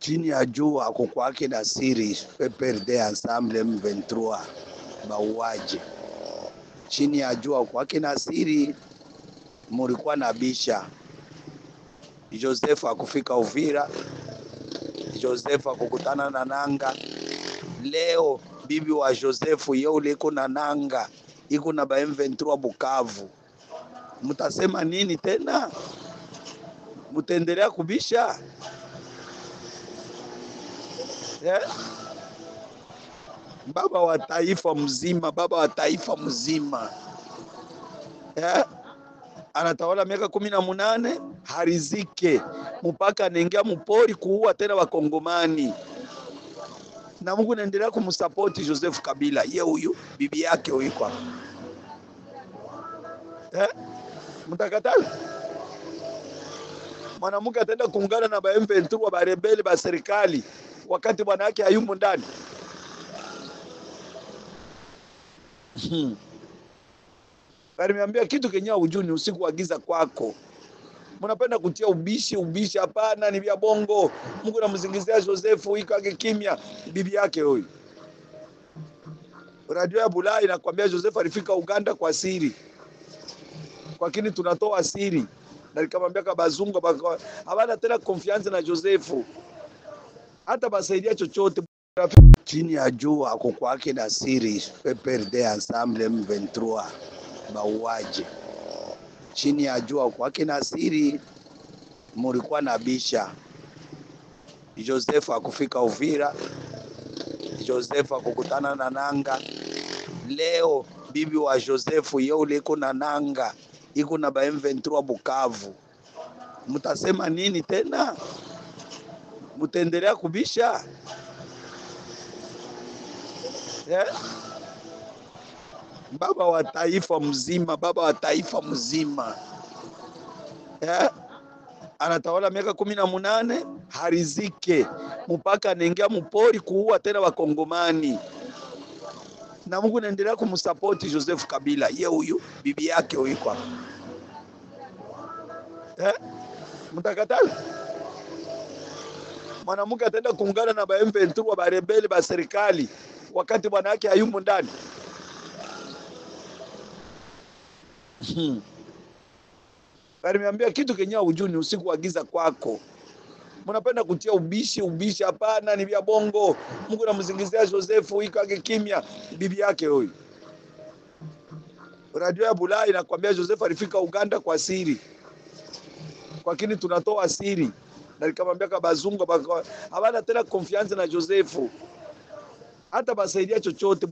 chini ya jua ako kwake na siri PPRD ensemble M23 bauaje. Chini ya jua kwake na siri mulikuwa na bisha. Joseph akufika Uvira, Joseph akukutana na nanga. Leo bibi wa Joseph yule iko na nanga, iko na ba M23 Bukavu. Mutasema nini tena? Mutaendelea kubisha? Baba wa taifa mzima, baba wa taifa mzima anatawala miaka 18, harizike mpaka anaingia mpori kuua tena wakongomani, na Mungu anaendelea kumsupport Joseph Kabila. Ye huyu bibi yake huyu kwa mtakatala mwanamke ataenda kuungana na ba M23 ba rebeli ba serikali wakati bwana yake hayumo ndani. Aliniambia kitu Kenya ujuni usiku wa giza kwako. Mnapenda kutia ubishi hapana, ni vya bongo. Mungu anamzingizia Joseph iko yake kimya, bibi yake huyu. Radio ya Bulai inakwambia Joseph alifika Uganda kwa siri. Kwa kini tunatoa siri. Na nikamwambia kwa bazungu hawana tena confiance na Joseph. Hata basaidia chochote. Chini ya jua ako kwake na siri PPRD ensemble M23 bauaje. Chini ya jua kwake na siri mulikuwa na bisha. Joseph akufika Uvira, Joseph akukutana na nanga. Leo bibi wa Joseph yule iko na nanga, iko na ba M23 Bukavu. Mutasema nini tena? Mutaendelea kubisha? Baba wa taifa mzima, baba wa taifa mzima anatawala miaka 18, harizike mpaka anaingia mpori kuua tena wakongomani, na Mungu anaendelea kumsupport Joseph Kabila. Ye huyu bibi yake huyu kwa mtakatala mwanamke ataenda kuungana na ba M23 ba rebeli ba serikali wakati bwana yake hayumo ndani. Aliniambia kitu Kenya ujuni usiku wa giza kwako. Mnapenda kutia ubishi hapana, ni vya bongo. Mungu anamzingizia Joseph iko yake kimya, bibi yake huyu. Radio ya Bulai inakwambia Joseph alifika Uganda kwa siri. Kwa kini tunatoa siri. Na nikamwambia kwa bazungu hawana tena confiance na Joseph. Hata basaidia chochote.